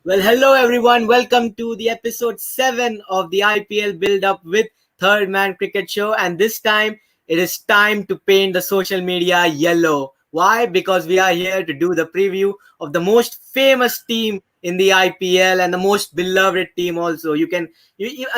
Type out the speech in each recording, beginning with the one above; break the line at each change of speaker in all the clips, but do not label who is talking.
Well, hello everyone. Welcome to the episode 7 of the IPL build up with Third Man Cricket Show. And this time, it is time to paint the social media yellow. Why? Because we are here to do the preview of the most famous team in the IPL and the most beloved team also. I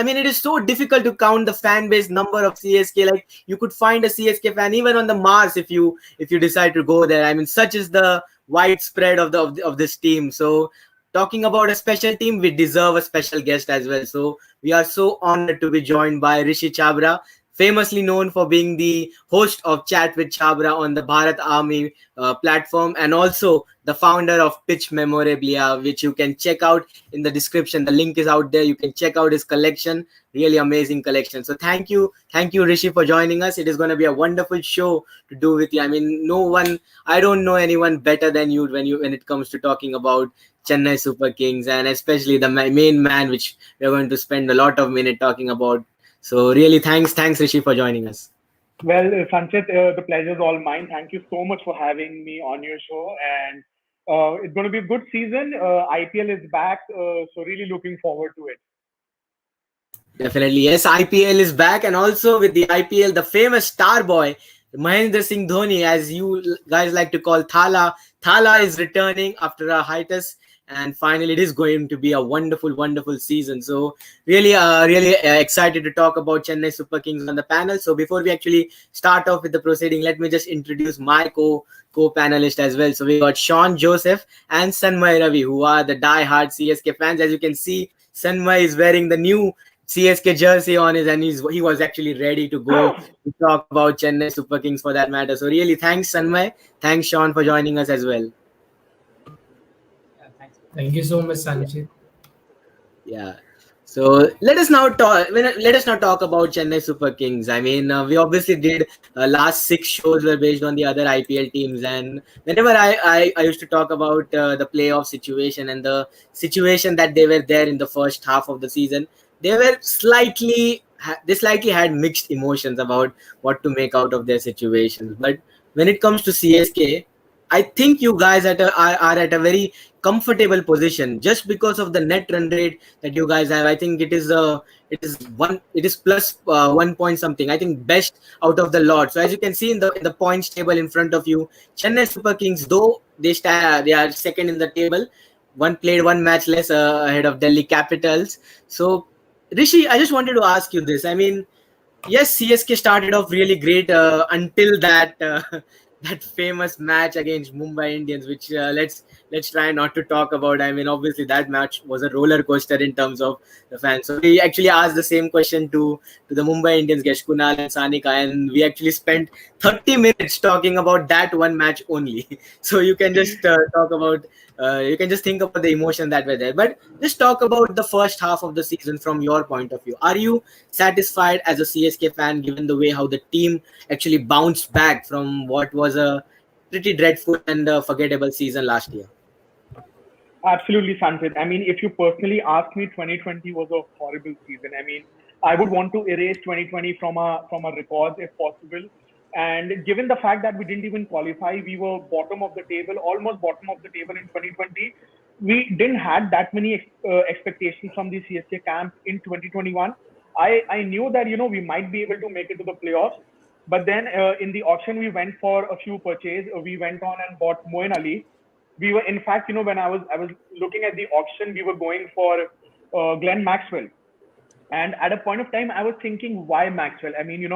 mean, it is so difficult to count the fan base number of CSK. Like, you could find a CSK fan even on the Mars if you decide to go there. I mean, such is the widespread of this team. So talking about a special team, we deserve a special guest as well. So we are so honored to be joined by Rishee Chhabra, famously known for being the host of Chat with Chhabra on the Bharat Army platform, and also the founder of Pitch Memorabilia, which you can check out in the description. The link is out there. You can check out his collection. Really amazing collection. So thank you, Rishi, for joining us. It is going to be a wonderful show to do with you. I mean, I don't know anyone better than you when it comes to talking about Chennai Super Kings, and especially the main man, which we're going to spend a lot of minute talking about. So really, thanks Rishi for joining us.
Well, Sanchit, the pleasure is all mine. Thank you so much for having me on your show, and it's going to be a good season. IPL is back, so really looking forward to it.
Definitely, yes. IPL is back, and also with the IPL, the famous star boy Mahendra Singh Dhoni, as you guys like to call Thala. Thala is returning after a hiatus, and finally, it is going to be a wonderful season. So, really excited to talk about Chennai Super Kings on the panel. So, before we actually start off with the proceeding, let me just introduce my co-panelist as well. So, we got Sean Joseph and Sanmay Ravi, who are the die-hard CSK fans. As you can see, Sanmay is wearing the new CSK jersey on his, and he was actually ready to go to talk about Chennai Super Kings for that matter. So really, thanks Sanmay, thanks Sean for joining us as well.
Thank you so much, Sanchit.
Yeah. So let us now talk about Chennai Super Kings. I mean, we obviously did last 6 shows were based on the other IPL teams, and whenever I used to talk about the playoff situation and the situation that they were there in the first half of the season, they slightly had mixed emotions about what to make out of their situations. But when it comes to CSK, I think you guys are at a very comfortable position just because of the net run rate that you guys have. I think it is plus 1 point something. I think best out of the lot. So as you can see in the points table in front of you, Chennai Super Kings, though they are second in the table, one match less ahead of Delhi Capitals. So Rishi, I just wanted to ask you this. I mean, yes, CSK started off really great until that that famous match against Mumbai Indians, which let's try not to talk about. I mean, obviously that match was a roller coaster in terms of the fans. So we actually asked the same question to the Mumbai Indians guest Kunal and Sanika, and we actually spent 30 minutes talking about that one match only. So you can just you can just think about the emotion that were there. But just talk about the first half of the season from your point of view. Are you satisfied as a CSK fan given the way how the team actually bounced back from what was a pretty dreadful and forgettable season last year?
Absolutely, Sanchit. I mean, if you personally ask me, 2020 was a horrible season. I mean, I would want to erase 2020 from a records if possible. And given the fact that we didn't even qualify, we were bottom of the table, almost bottom of the table in 2020. We didn't had that many expectations from the CSK camp in 2021. I knew that we might be able to make it to the playoffs, but then in the auction we went for a few purchase. We went on and bought Moeen Ali. We were, in fact, when I was looking at the auction, we were going for Glenn Maxwell. And at a point of time, I was thinking, why Maxwell? I mean,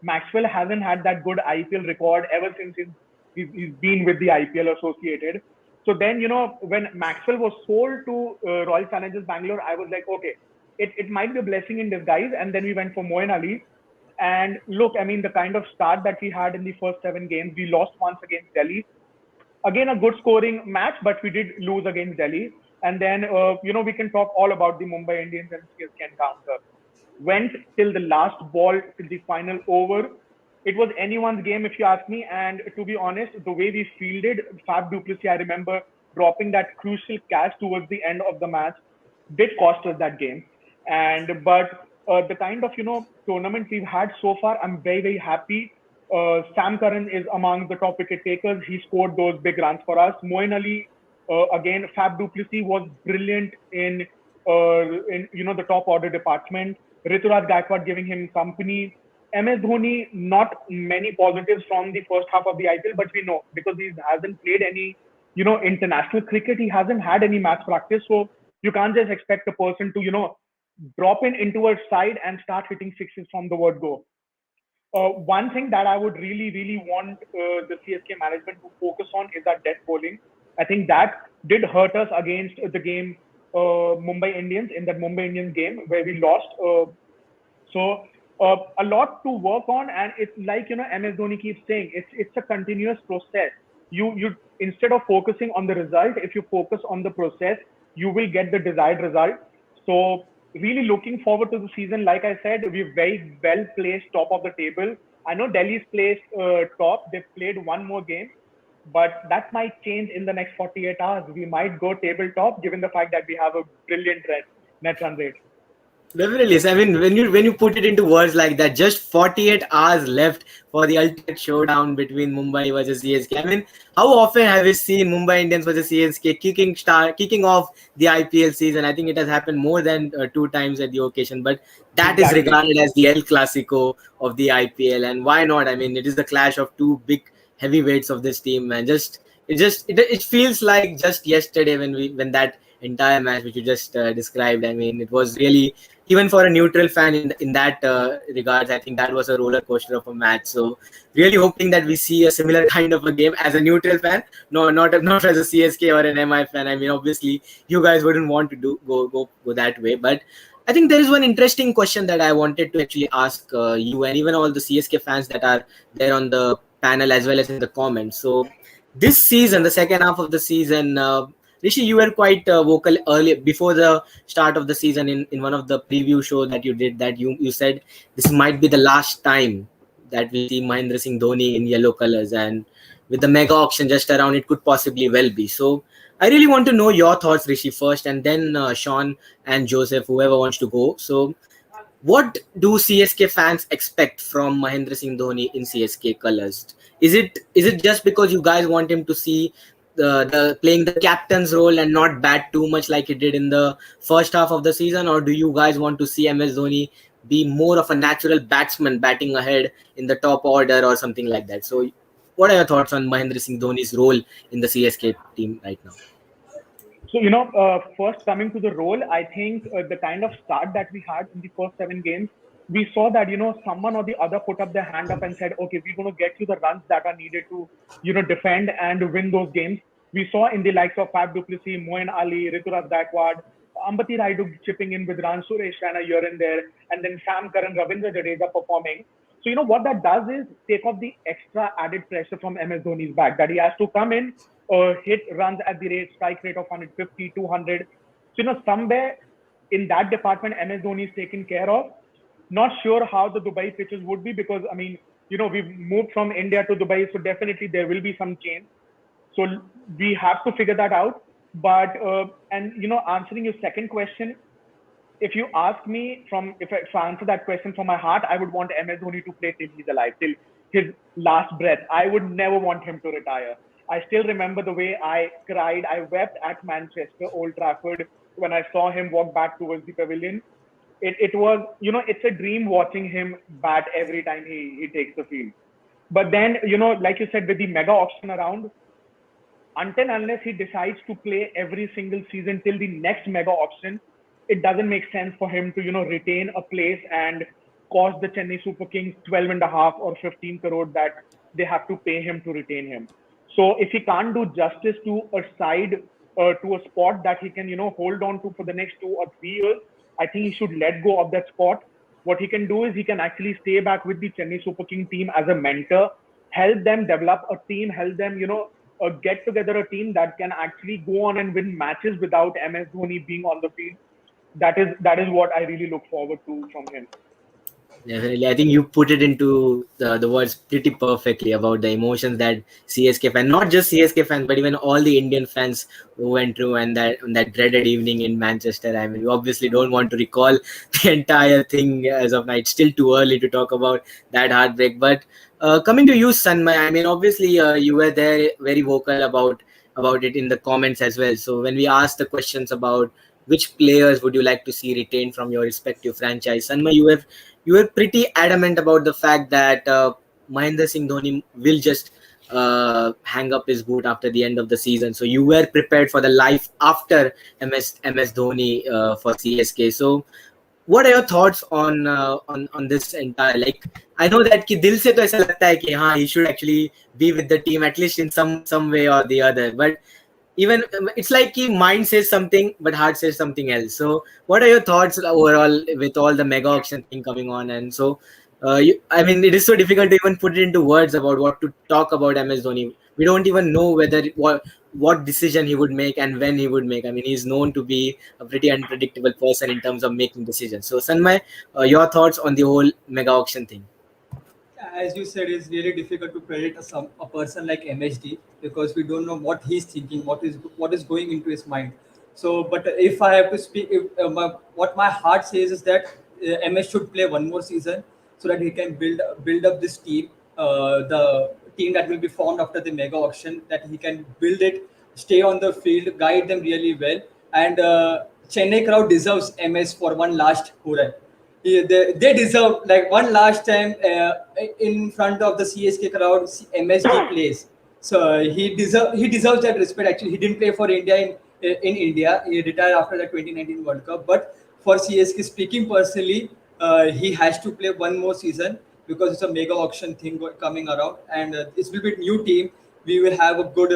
Maxwell hasn't had that good IPL record ever since he's been with the IPL associated. So then, when Maxwell was sold to Royal Challengers Bangalore, I was like, okay, it might be a blessing in disguise. And then we went for Moeen Ali. And look, I mean, the kind of start that we had in the first 7 games, we lost once against Delhi. Again, a good scoring match, but we did lose against Delhi. And then, we can talk all about the Mumbai Indians and CSK encounter. Went till the last ball, till the final over. It was anyone's game, if you ask me. And to be honest, the way we fielded Fab Duplessis, I remember dropping that crucial catch towards the end of the match, did cost us that game. But the kind of tournament we've had so far, I'm very happy. Sam Curran is among the top wicket takers. He scored those big runs for us. Moeen Ali Again, Fab du Plessis was brilliant in the top order department. Rituraj Gaikwad giving him company. MS Dhoni, not many positives from the first half of the IPL, but we know because he hasn't played any international cricket, he hasn't had any match practice, so you can't just expect a person to drop in into a side and start hitting sixes from the word go. One thing that I would really, really want the CSK management to focus on is that death bowling. I think that did hurt us against the game Mumbai Indians, in that Mumbai Indians game where we lost. A lot to work on, and it's like MS Dhoni keeps saying, it's a continuous process. You instead of focusing on the result, if you focus on the process, you will get the desired result. So really looking forward to the season. Like I said, we're very well placed top of the table. I know Delhi's placed top. They've played one more game, but that might change in the next 48 hours. We might go tabletop given the fact that we have a brilliant net run rate.
Definitely. I mean, when you put it into words like that, just 48 hours left for the ultimate showdown between Mumbai versus CSK. I mean, how often have we seen Mumbai Indians versus CSK kicking off the IPL season? I think it has happened more than 2 times at the occasion, but that is regarded as the El Clasico of the IPL. And why not? I mean, it is the clash of two big heavyweights of this team, man. It feels like just yesterday when that entire match which you just described. I mean, it was really, even for a neutral fan in that regards, I think that was a roller coaster of a match. So really hoping that we see a similar kind of a game as a neutral fan, not as a CSK or an MI fan. I mean, obviously you guys wouldn't want to go that way, but I think there is one interesting question that I wanted to actually ask you and even all the CSK fans that are there on the panel as well as in the comments. So this season, the second half of the season, Rishi, you were quite vocal earlier before the start of the season in one of the preview shows that you did, that you said this might be the last time that we see Mahendra Singh Dhoni in yellow colors, and with the mega auction just around, it could possibly well be. So I really want to know your thoughts, Rishi, first, and then Sean and Joseph, whoever wants to go. So what do CSK fans expect from Mahendra Singh Dhoni in CSK colors? Is it just because you guys want him to see the playing the captain's role and not bat too much like he did in the first half of the season, or do you guys want to see MS Dhoni be more of a natural batsman batting ahead in the top order or something like that? So what are your thoughts on Mahendra Singh Dhoni's role in the CSK team right now?
So, first coming to the role, I think the kind of start that we had in the first 7 games, we saw that, someone or the other put up their hand up and said, okay, we're going to get you the runs that are needed to, defend and win those games. We saw in the likes of Fab du Plessis, Moeen Ali, Rituraj Gaikwad, Ambati Raidu chipping in with Ran Suresh Raina here and there, and then Sam Curran, Ravindra Zadeja performing. So, what that does is take off the extra added pressure from MS Dhoni's back, that he has to come in, hit runs at the strike rate of 150, 200. So, somewhere in that department, MS Dhoni is taken care of. Not sure how the Dubai pitches would be because, I mean, we've moved from India to Dubai, so definitely there will be some change. So we have to figure that out. But, answering your second question, if you ask me if I answer that question from my heart, I would want MS Dhoni to play till he's alive, till his last breath. I would never want him to retire. I still remember the way I cried. I wept at Manchester, Old Trafford, when I saw him walk back towards the pavilion. It was, it's a dream watching him bat every time he takes the field. But then, like you said, with the mega auction around, until unless he decides to play every single season till the next mega auction, it doesn't make sense for him to, retain a place and cost the Chennai Super Kings 12.5 or 15 crore that they have to pay him to retain him. So if he can't do justice to a side, to a spot that he can, hold on to for the next 2 or 3 years, I think he should let go of that spot. What he can do is he can actually stay back with the Chennai Super King team as a mentor, help them develop a team, help them, get together a team that can actually go on and win matches without MS Dhoni being on the field. That is what I really look forward to from him.
Definitely. I think you put it into the words pretty perfectly about the emotions that CSK fans, not just CSK fans, but even all the Indian fans who went through and that dreaded evening in Manchester. I mean, we obviously don't want to recall the entire thing as of now. It's still too early to talk about that heartbreak. But coming to you, Sanmay, I mean, obviously you were there very vocal about about it in the comments as well. So when we asked the questions about which players would you like to see retained from your respective franchise, Sanma, you were pretty adamant about the fact that Mahendra Singh Dhoni will just hang up his boot after the end of the season. So you were prepared for the life after MS Dhoni for CSK. So what are your thoughts on this entire, like, I know that कि दिल से तो ऐसा लगता है कि हाँ, he should actually be with the team at least in some way or the other, but even it's like कि mind says something but heart says something else. So what are your thoughts overall with all the mega auction thing coming on? And so I mean, it is so difficult to even put it into words about what to talk about MS Dhoni. We don't even know whether what decision he would make and when he would make. I mean, he's known to be a pretty unpredictable person in terms of making decisions. So Sanmay, your thoughts on the whole mega auction thing?
As you said, it's really difficult to predict a person like MHD because we don't know what he's thinking, what is going into his mind. So, but if I have to speak, what my heart says is that MS should play one more season so that he can build up this team, the team that will be formed after the mega auction. That he can build it, stay on the field, guide them really well, and Chennai crowd deserves MS for one last hurrah. Yeah, they deserve like one last time in front of the CSK crowd. MSD plays, so he deserves that respect. Actually, he didn't play for India in India. He retired after the 2019 World Cup. But for CSK, speaking personally, he has to play one more season because it's a mega auction thing coming around, and this will be a new team. We will have a good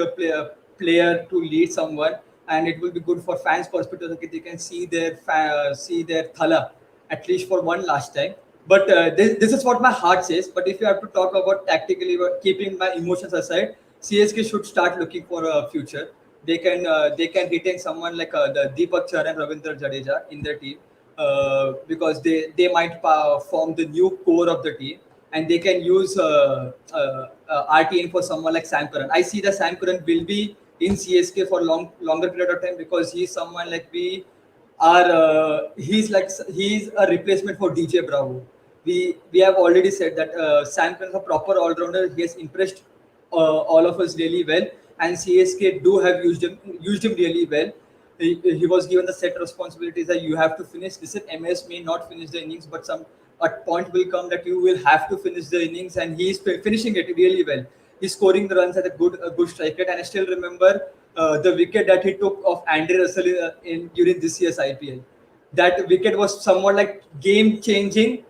player to lead someone, and it will be good for fans' perspective that they can see their Thala at least for one last time. But this is what my heart says. But if you have to talk about tactically, keeping my emotions aside, CSK should start looking for a future. They can retain someone like the Deepak Char and Ravindra Zadeja in their team because they might form the new core of the team, and they can use RTN for someone like Sam Curran. I see that Sam Curran will be in CSK for longer period of time because he's someone like he's a replacement for DJ Bravo. We have already said that Sam Curran is a proper all rounder. He has impressed all of us really well, and CSK do have used him really well. He was given the set responsibilities that you have to finish. Listen, MS may not finish the innings, but some a point will come that you will have to finish the innings, and he is finishing it really well. He's scoring the runs at a good strike rate, and I still remember the wicket that he took of Andre Russell during this year's IPL. That wicket was somewhat like game changing,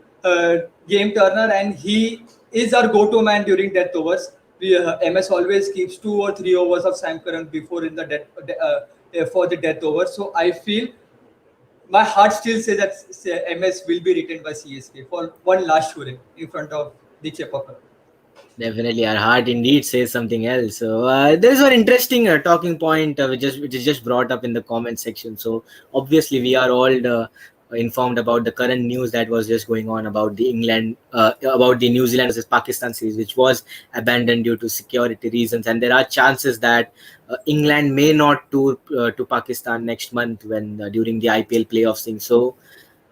game turner, and he is our go-to man during death overs. MS always keeps 2 or 3 overs of Sam Curran before in the for the death over. So I feel my heart still says that MS will be retained by CSK for one last hurrah in front of the Chepapa.
Definitely, our heart indeed says something else. So there's one interesting talking point which is just brought up in the comment section. So obviously, we are all informed about the current news that was just going on about the about the New Zealand versus Pakistan series, which was abandoned due to security reasons, and there are chances that England may not tour to Pakistan next month when during the IPL playoffs thing. So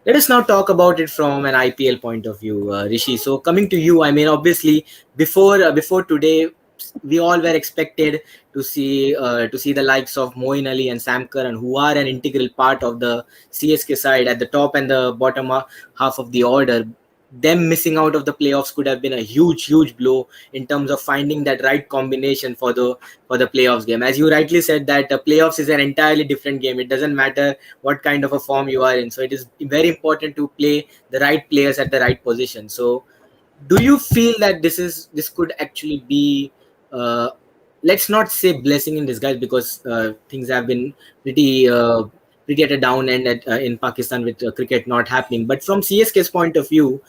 let us now talk about it from an IPL point of view, Rishi. So coming to you, I mean, obviously, before today, we all were expected to see the likes of Moeen Ali and Sam Curran, who are an integral part of the CSK side at the top and the bottom half of the order. Them missing out of the playoffs could have been a huge blow in terms of finding that right combination for the playoffs game. As you rightly said, that playoffs is an entirely different game. It doesn't matter what kind of a form you are in. So it is very important to play the right players at the right position. So do you feel that this could actually be uh, let's not say blessing in disguise, because things have been pretty at a down end in Pakistan with cricket not happening, but from CSK's point of view,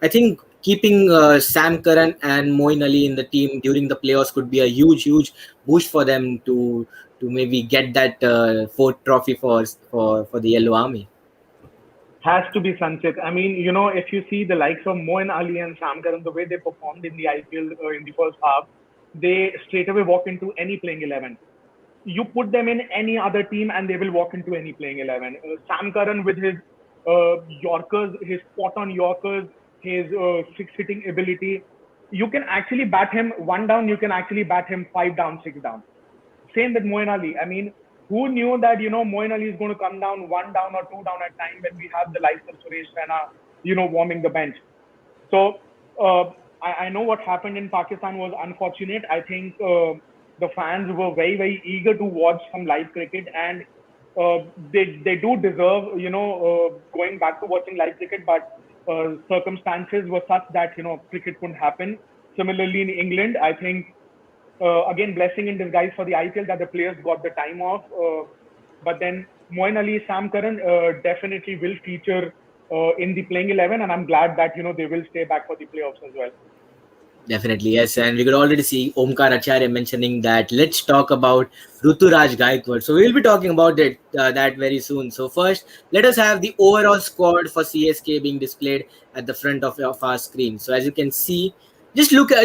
I think keeping Sam Curran and Moeen Ali in the team during the playoffs could be a huge boost for them to maybe get that fourth trophy for the Yellow Army.
Has to be Sanchit. I mean, if you see the likes of Moeen Ali and Sam Curran, the way they performed in the IPL in the first half, they straight away walk into any playing 11. You put them in any other team and they will walk into any playing 11. Sam Curran with his Yorkers, his spot on Yorkers, his six hitting ability, you can actually bat him one down, you can actually bat him five down, six down. same with Moeen Ali. I mean, who knew that Moeen Ali is going to come down one down or two down at time when we have the likes of Suresh Raina, warming the bench. So I know what happened in Pakistan was unfortunate. I think the fans were very, very eager to watch some live cricket, and they do deserve, going back to watching live cricket, but circumstances were such that, cricket couldn't happen. Similarly, in England, I think, again, blessing in disguise for the IPL that the players got the time off. But then Moeen Ali, Sam Curran definitely will feature in the playing 11, and I'm glad that they will stay back for the playoffs as well.
Definitely, yes. And we could already see Omkar Acharya mentioning that let's talk about Ruturaj Gaikwad. So we'll be talking about that very soon. So first, let us have the overall squad for CSK being displayed at the front of our screen. So as you can see, looking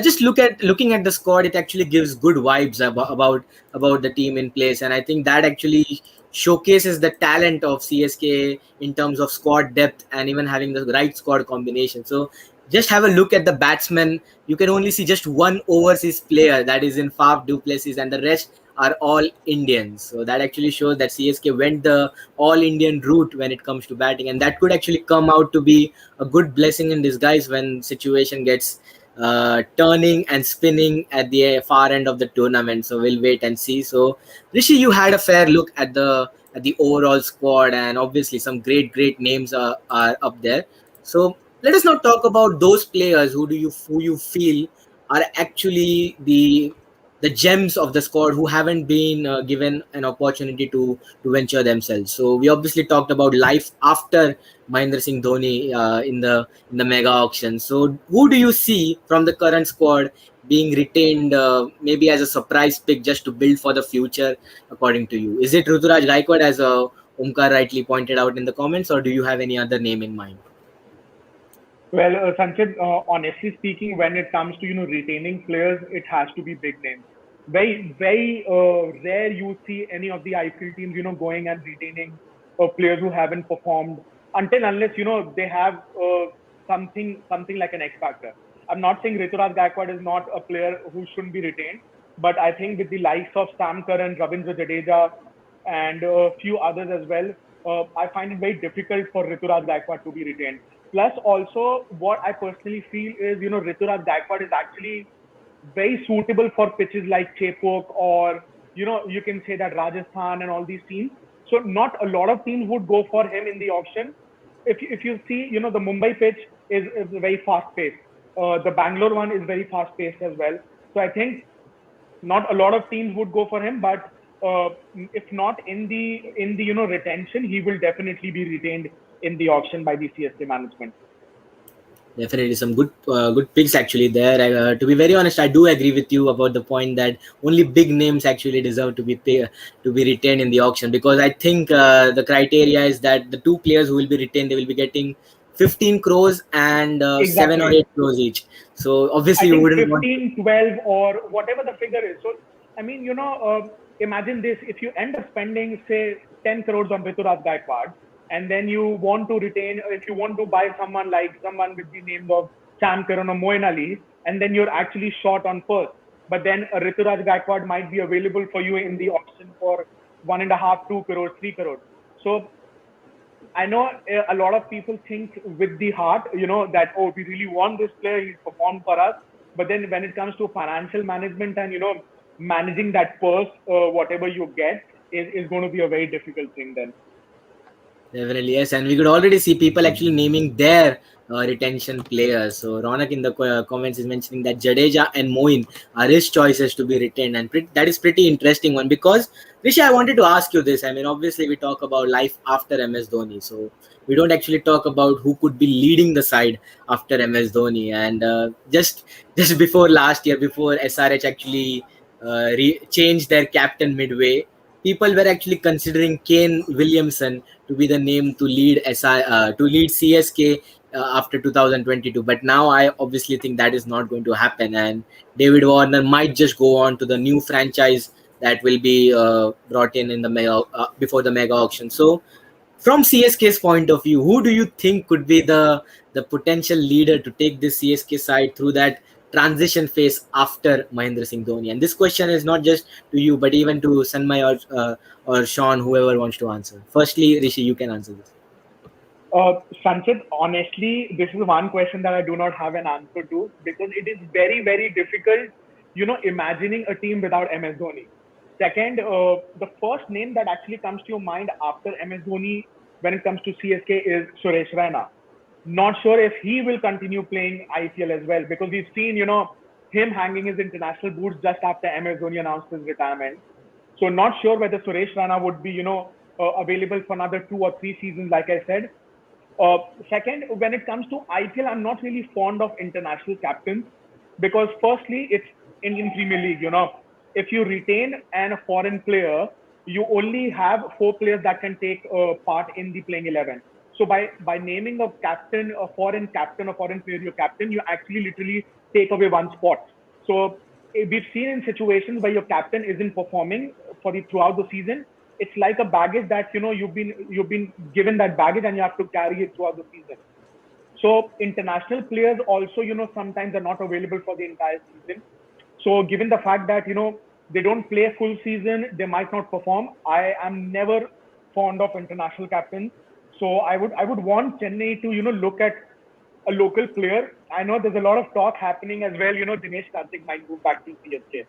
at the squad, it actually gives good vibes about the team in place, and I think that actually showcases the talent of CSK in terms of squad depth and even having the right squad combination. So just have a look at the batsmen. You can only see just one overseas player, that is in Faf du Plessis, and the rest are all Indians. So that actually shows that CSK went the all-Indian route when it comes to batting, and that could actually come out to be a good blessing in disguise when situation gets turning and spinning at the far end of the tournament. So we'll wait and see. So Rishee, you had a fair look at the overall squad, and obviously some great names are up there. So let us now talk about those players who you feel are actually the gems of the squad who haven't been given an opportunity to venture themselves. So we obviously talked about life after Mahendra Singh Dhoni in the mega auction. So who do you see from the current squad being retained maybe as a surprise pick just to build for the future, according to you? Is it Ruturaj Gaikwad, as Omkar rightly pointed out in the comments, or do you have any other name in mind?
Well, Sanchit, honestly speaking, when it comes to retaining players, it has to be big names. Very, very rare you see any of the IPL teams going and retaining players who haven't performed unless they have something like an X factor. I'm not saying Rituraj Gaikwad is not a player who shouldn't be retained, but I think with the likes of Sam Curran, Ravindra Zadeja, and a few others as well, I find it very difficult for Rituraj Gaikwad to be retained. Plus, also, what I personally feel is, Rituraj Gaikwad is actually very suitable for pitches like Chepok, or, you can say that Rajasthan and all these teams. So not a lot of teams would go for him in the auction. If you see, the Mumbai pitch is very fast paced. The Bangalore one is very fast paced as well. So I think not a lot of teams would go for him, but if not in the retention, he will definitely be retained in the auction by the CSK management.
Definitely some good picks actually there. To be very honest, I do agree with you about the point that only big names actually deserve to be retained in the auction, because I think the criteria is that the two players who will be retained, they will be getting 15 crores and
Exactly.
7 or 8 crores each. So obviously
I
you
think
wouldn't
15, 12 or whatever the figure is. So, I mean, imagine this, if you end up spending, say, 10 crores on Rituraj Gaikwad, and then you want to retain, if you want to buy someone with the names of Sam Curran or Moeen Ali, and then you're actually short on first. But then Rituraj Gaikwad might be available for you in the auction for 1.5, 2 crores, 3 crores. So I know a lot of people think with the heart, that, oh, we really want this player, he's performed for us. But then when it comes to financial management and, managing that purse, whatever you get is going to be a very difficult thing then.
Definitely, yes. And we could already see people actually naming their retention players. So Ronak in the comments is mentioning that Jadeja and Moeen are his choices to be retained, and that is pretty interesting one, because Rishi, I wanted to ask you this. I mean, obviously we talk about life after MS Dhoni, so we don't actually talk about who could be leading the side after MS Dhoni. And just before last year, before SRH actually changed their captain midway, people were actually considering Kane Williamson to be the name to lead CSK after 2022. But now I obviously think that is not going to happen, and David Warner might just go on to the new franchise that will be brought in the before the mega auction. So from CSK's point of view, who do you think could be the potential leader to take this CSK side through that transition phase after Mahendra Singh Dhoni? And this question is not just to you, but even to Sanmay or Sean, whoever wants to answer. Firstly, Rishi, you can answer this.
Sanchit, honestly, this is one question that I do not have an answer to, because it is very, very difficult, imagining a team without MS Dhoni. Second, the first name that actually comes to your mind after MS Dhoni when it comes to CSK is Suresh Raina. Not sure if he will continue playing IPL as well, because we've seen, him hanging his international boots just after MS Dhoni announced his retirement. So not sure whether Suresh Rana would be, available for another 2 or 3 seasons, like I said. Second, when it comes to IPL, I'm not really fond of international captains, because firstly, it's Indian Premier League. If you retain a foreign player, you only have 4 players that can take part in the playing 11. So by naming a captain, a foreign player your captain, you actually literally take away one spot. So we've seen in situations where your captain isn't performing throughout the season. It's like a baggage that you've been given that baggage, and you have to carry it throughout the season. So international players also, sometimes are not available for the entire season. So given the fact that they don't play a full season, they might not perform. I am never fond of international captains. So I would want Chennai to look at a local player. I know there's a lot of talk happening as well. Dinesh Karthik might move back to CSK,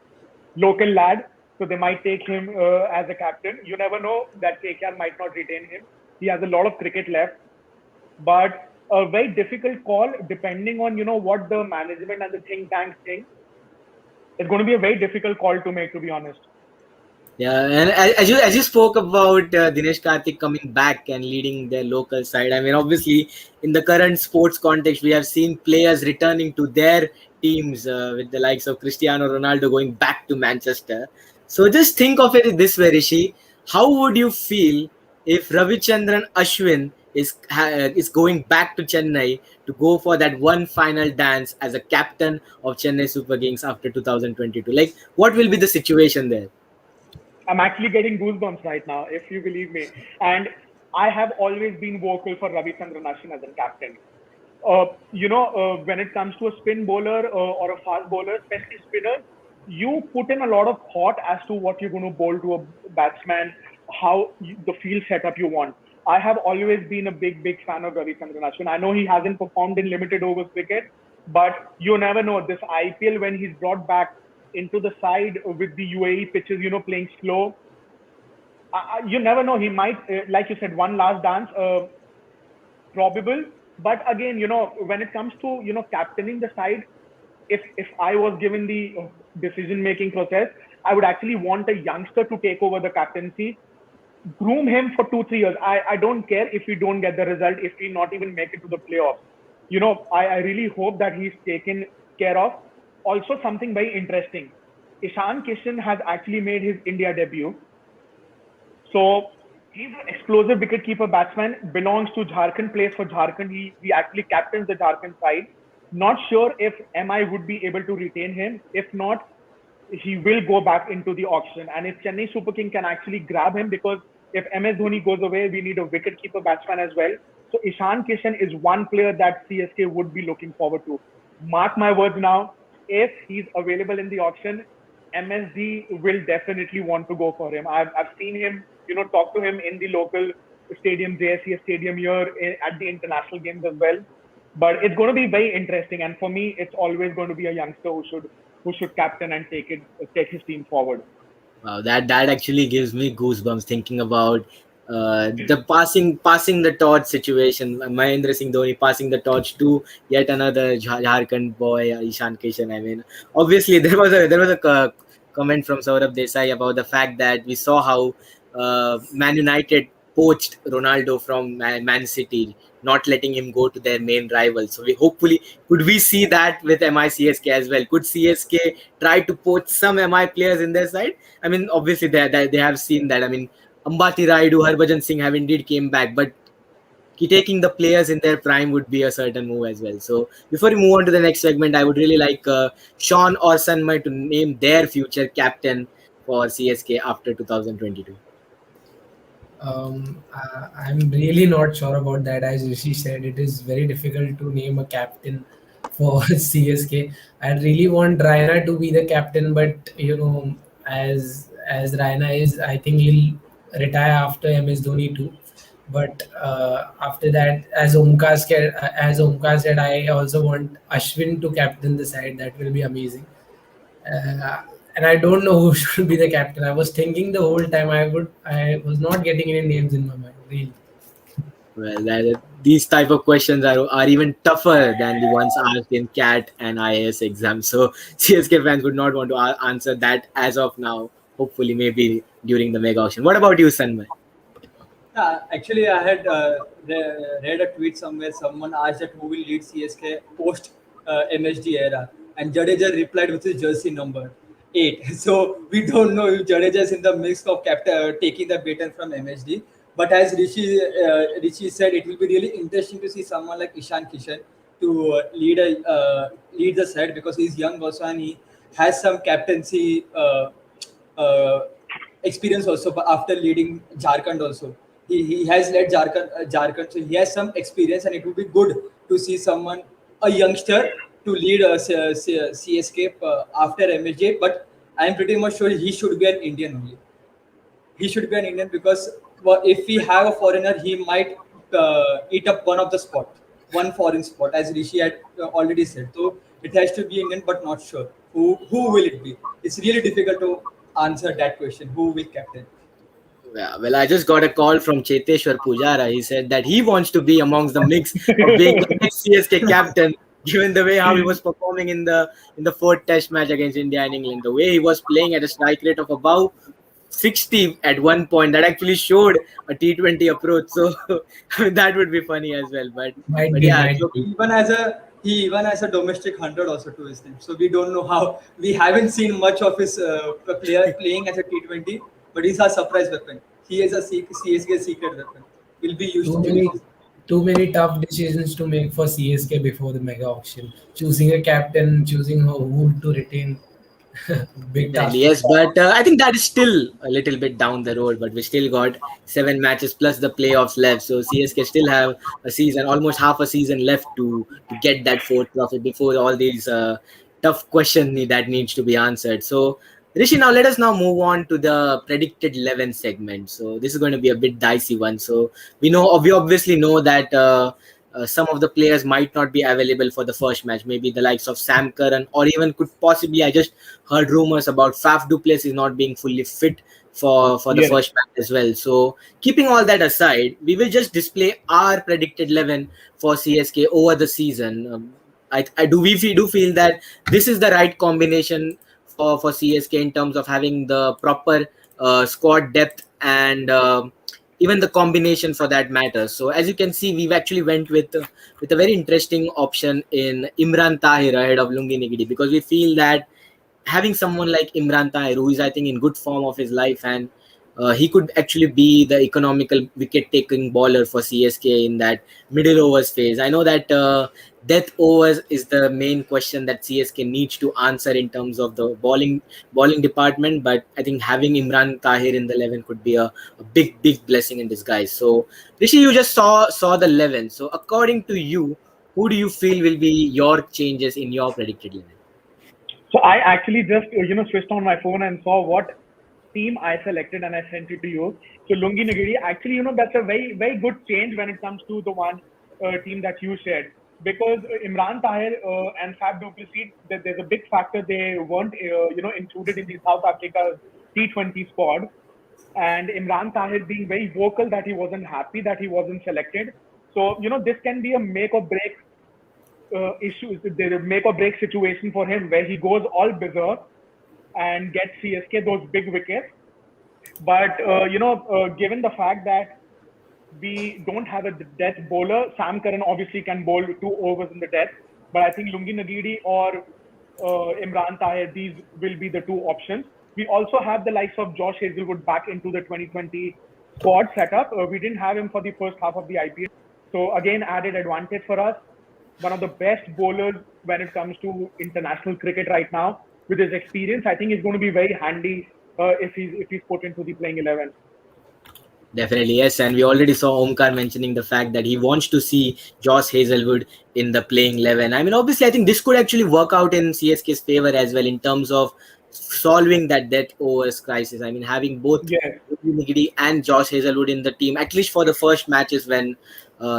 local lad, so they might take him as a captain. You never know that KKR might not retain him. He has a lot of cricket left, but a very difficult call depending on what the management and the think tanks think. It's going to be a very difficult call to make, to be honest.
Yeah, and as you spoke about Dinesh Karthik coming back and leading their local side, I mean, obviously, in the current sports context, we have seen players returning to their teams with the likes of Cristiano Ronaldo going back to Manchester. So just think of it this way, Rishi. How would you feel if Ravichandran Ashwin is going back to Chennai to go for that one final dance as a captain of Chennai Super Kings after 2022? Like, what will be the situation there?
I'm actually getting goosebumps right now, if you believe me. And I have always been vocal for Ravi Chandran Ashwin as a captain. When it comes to a spin bowler or a fast bowler, especially spinners, you put in a lot of thought as to what you're going to bowl to a batsman, the field setup you want. I have always been a big, big fan of Ravi Chandran Ashwin. I know he hasn't performed in limited overs cricket, but you never know. This IPL, when he's brought back into the side with the UAE pitches, playing slow, you never know. He might, like you said, one last dance, probable. But again, when it comes to, captaining the side, if I was given the decision-making process, I would actually want a youngster to take over the captaincy, groom him for 2-3 years. I don't care if we don't get the result, if we not even make it to the playoffs. I really hope that he's taken care of. Also, something very interesting. Ishan Kishan has actually made his India debut. So he's an explosive wicketkeeper batsman, belongs to Jharkhand, plays for Jharkhand. He actually captains the Jharkhand side. Not sure if MI would be able to retain him. If not, he will go back into the auction. And if Chennai Super King can actually grab him, because if MS Dhoni goes away, we need a wicketkeeper batsman as well. So Ishan Kishan is one player that CSK would be looking forward to. Mark my words now, if he's available in the auction, MSD will definitely want to go for him. I've seen him, talk to him in the local stadium, JSCS stadium here at the international games as well. But it's going to be very interesting. And for me, it's always going to be a youngster who should captain and take his team forward.
Wow, that actually gives me goosebumps thinking about the passing the torch situation. Mahendra Singh Dhoni passing the torch to yet another Jharkhand boy, Ishan Kishan. I mean, obviously there was a comment from Saurabh Desai about the fact that we saw how Man United poached Ronaldo from Man City, not letting him go to their main rival. So could we see that with MICSK as well? Could CSK try to poach some MI players in their side? I mean, obviously they have seen that. I mean, Ambati, Raidu, Harbhajan Singh have indeed came back, but taking the players in their prime would be a certain move as well. So before we move on to the next segment, I would really like Sean or Sanmay to name their future captain for CSK after 2022.
I'm really not sure about that. As Rishi said, it is very difficult to name a captain for CSK. I really want Raina to be the captain, but as Raina is, I think he'll retire after MS Dhoni too. But after that, as Omkar said, I also want Ashwin to captain the side. That will be amazing. And I don't know who should be the captain. I was thinking the whole time. I was not getting any names in my mind. Really.
Well, these type of questions are even tougher than the ones asked in CAT and IAS exams. So CSK fans would not want to answer that as of now. Hopefully, maybe during the mega auction. What about you, Sanmay?
Actually, I had read a tweet somewhere. Someone asked that who will lead CSK post MSD era, and Jadeja replied with his jersey number 8. So we don't know if Jadeja is in the mix of taking the baton from MSD. But as Rishi said, it will be really interesting to see someone like Ishan Kishan to lead the side because he's young also and he has some captaincy uh, experience also. But after leading Jharkhand also, he has led Jharkhand, so he has some experience, and it would be good to see someone, a youngster, to lead CSK after MSJ. But I am pretty much sure he should be an Indian only. He should be an Indian because if we have a foreigner, he might eat up one foreign spot, as Rishi had already said. So it has to be Indian, but not sure who will it be. It's really difficult to answer that question. Who will captain?
Yeah, well, I just got a call from Cheteshwar Pujara. He said that he wants to be amongst the mix of being the next CSK captain, given the way how he was performing in the fourth Test match against India and England. The way he was playing at a strike rate of above 60 at one point, that actually showed a T20 approach. So I mean, that would be funny as well.
Might
But
be,
yeah,
might
so
be.
He even has a domestic 100 also to his team. So we don't know how. We haven't seen much of his player playing as a T20, but he's a surprise weapon. He is a CSK secret weapon. Will be used
Too
to use.
many, too many tough decisions to make for CSK before the mega auction. Choosing a captain, choosing who to retain, big
certainly,
task for.
yes, but I think that is still a little bit down the road. But we still got 7 matches plus the playoffs left, so CSK still have a season, almost half a season left to get that fourth trophy before all these tough questions that needs to be answered. So, Rishi, now let us now move on to the predicted 11 segment. So this is going to be a bit dicey one. So we obviously know that. Some of the players might not be available for the first match. Maybe the likes of Sam Curran, or even could possibly. I just heard rumors about Faf du Plessis not being fully fit for the
Yes.
first match as well. So keeping all that aside, we will just display our predicted 11 for CSK over the season. Do feel that this is the right combination for CSK in terms of having the proper squad depth and even the combination for that matter. So as you can see, we've actually went with a very interesting option in Imran Tahir ahead of Lungi Nigidi, because we feel that having someone like Imran Tahir, who is I think in good form of his life, and he could actually be the economical wicket-taking bowler for CSK in that middle overs phase. I know that death overs is the main question that CSK needs to answer in terms of the bowling department, but I think having Imran Tahir in the 11 could be a big blessing in disguise. So Rishi, you just saw the 11. So according to you, who do you feel will be your changes in your predicted 11?
So I actually just switched on my phone and saw what team I selected and I sent it to you. So Lungi Nagiri, actually that's a very good change when it comes to the one team that you shared, because Imran Tahir and Fab du Plessis, there's a big factor they weren't included in the South Africa T20 squad, and Imran Tahir being very vocal that he wasn't happy that he wasn't selected. So this can be a make or break issue, the make or break situation for him where he goes all berserk and gets CSK those big wickets. But given the fact that we don't have a death bowler, Sam Curran obviously can bowl 2 overs in the death. But I think Lungi Nagidi or Imran Tahir, these will be the two options. We also have the likes of Josh Hazelwood back into the 2020 squad setup. We didn't have him for the first half of the IPL. So again, added advantage for us. One of the best bowlers when it comes to international cricket right now. With his experience, I think he's going to be very handy if he's put into the playing 11.
Definitely, yes. And we already saw Omkar mentioning the fact that he wants to see Josh Hazelwood in the playing 11. I mean, obviously, I think this could actually work out in CSK's favor as well in terms of solving that death overs crisis. I mean, having both
Yes.
Nigidi and Josh Hazelwood in the team, at least for the first matches when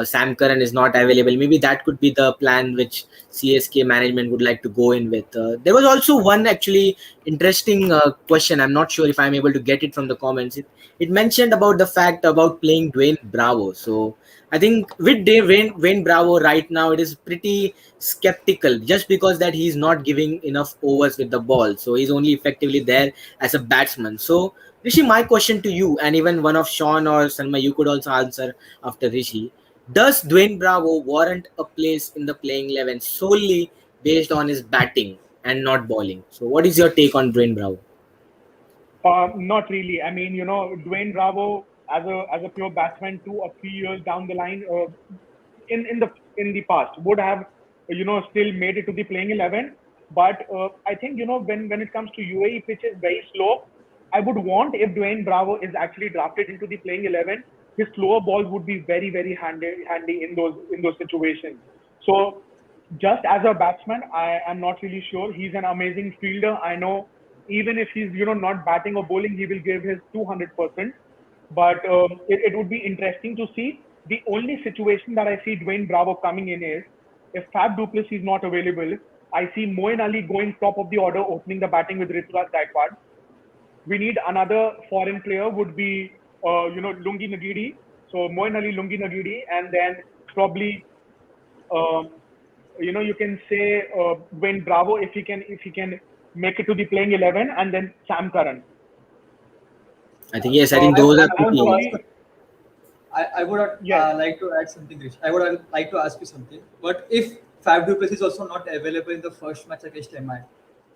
Sam Curran is not available. Maybe that could be the plan which CSK management would like to go in with. There was also one actually interesting question. I'm not sure if I'm able to get it from the comments. It mentioned about the fact about playing Dwayne Bravo. So I think with Wayne Bravo right now, it is pretty skeptical just because that he's not giving enough overs with the ball. So he's only effectively there as a batsman. So Rishi, my question to you, and even one of Sean or Sanma, you could also answer after Rishi. Does Dwayne Bravo warrant a place in the playing 11 solely based on his batting and not bowling? So what is your take on Dwayne Bravo?
Not really. I mean, Dwayne Bravo as a pure batsman 2 or 3 years down the line, in the past would have still made it to the playing 11. But I think when it comes to UAE pitches very slow, I would want if Dwayne Bravo is actually drafted into the playing 11, his slower balls would be very very handy in those situations. So just as a batsman, I am not really sure. He's an amazing fielder. I know even if he's not batting or bowling, he will give his 200%. But it would be interesting to see. The only situation that I see Dwayne Bravo coming in is if Fab Duplessis is not available. I see Moeen Ali going top of the order, opening the batting with Rituraj Gaikwad. We need another foreign player. Would be Lungi Nagidi. So Moeen Ali, Lungi Nagidi, and then probably um, you can say Dwayne Bravo if he can make it to the playing 11, and then Sam Curran.
I think yes, I
Uh,
think
I,
those are
and
I want to
pretty.
ask.
only
I would
yes,
like to add something, Rich. I would like to ask you something. But if Fab Duplessis is also not available in the first match against MI,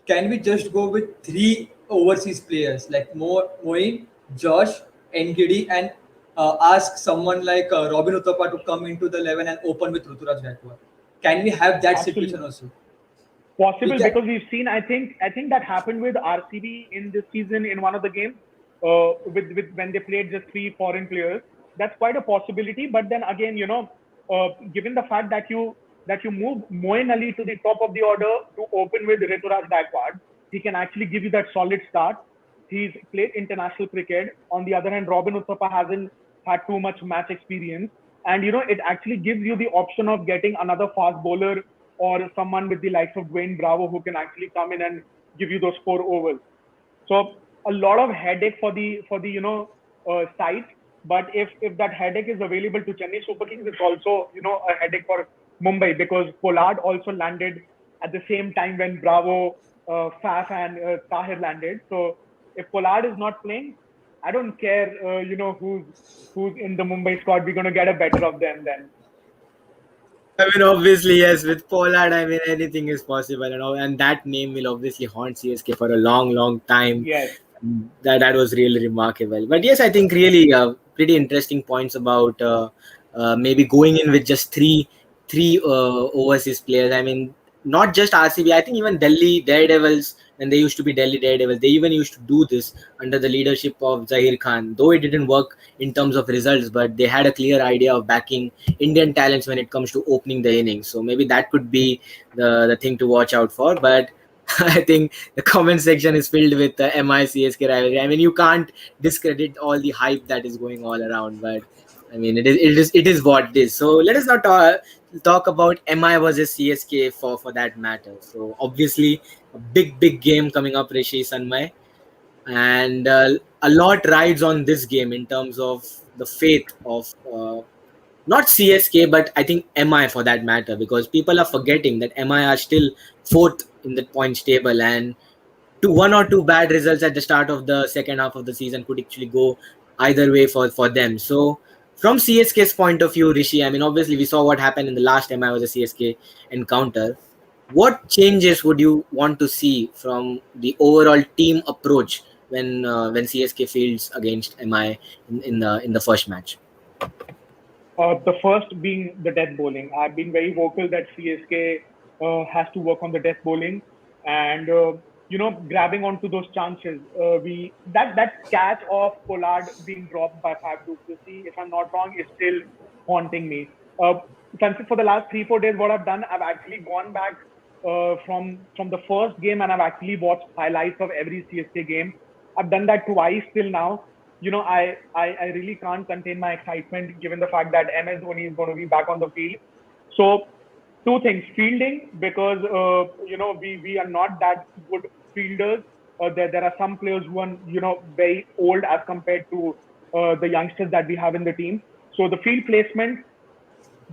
can we just go with three overseas players like Moeen, Josh, Ngidi, and ask someone like Robin Uthappa to come into the 11 and open with Ruturaj Gaikwad? Can we have that situation
absolutely
also? We
possible,
can.
because we've seen. I think that happened with RCB in this season in one of the games, with when they played just three foreign players. That's quite a possibility. But then again, given the fact that you move Moeen Ali to the top of the order to open with Rituraj Gaikwad, he can actually give you that solid start. He's played international cricket. On the other hand, Robin Uthappa hasn't had too much match experience, and it actually gives you the option of getting another fast bowler or someone with the likes of Dwayne Bravo who can actually come in and give you those 4 overs. So a lot of headache for the site. But if that headache is available to Chennai Super Kings, it's also a headache for Mumbai, because Pollard also landed at the same time when Bravo, Faf, and Tahir landed. So if Pollard is not playing, I don't care who's in the Mumbai squad. We're gonna get a better of them then.
I mean, obviously, yes, with Pollard, I mean, anything is possible, and that name will obviously haunt CSK for a long, long time.
Yes,
That was really remarkable. But yes, I think really pretty interesting points about maybe going in with just three overseas players. I mean, not just RCB. I think even Delhi Daredevils, when they used to be Delhi Daredevils, they even used to do this under the leadership of Zahir Khan. Though it didn't work in terms of results, but they had a clear idea of backing Indian talents when it comes to opening the innings. So maybe that could be the thing to watch out for. But I think the comment section is filled with MICSK rivalry. I mean, you can't discredit all the hype that is going all around, but I mean, it is what it is. So let us now talk about MI versus CSK for that matter. So obviously, a big game coming up, Rishi Sanmay, and a lot rides on this game in terms of the fate of. Not CSK, but I think MI for that matter, because people are forgetting that MI are still fourth in the points table, and one or two bad results at the start of the second half of the season could actually go either way for them. So, from CSK's point of view, Rishi, I mean, obviously we saw what happened in the last MI was a CSK encounter. What changes would you want to see from the overall team approach when CSK fields against MI in the first match?
The first being the death bowling. I've been very vocal that CSK has to work on the death bowling, and grabbing onto those chances. That catch of Pollard being dropped by Fab du Plessis, if I'm not wrong, is still haunting me. For the last 3-4 days, what I've done, I've actually gone back from the first game, and I've actually watched highlights of every CSK game. I've done that twice till now. I really can't contain my excitement given the fact that MS Dhoni is going to be back on the field. So two things: fielding, because we are not that good fielders. There are some players who are very old as compared to the youngsters that we have in the team. So the field placement,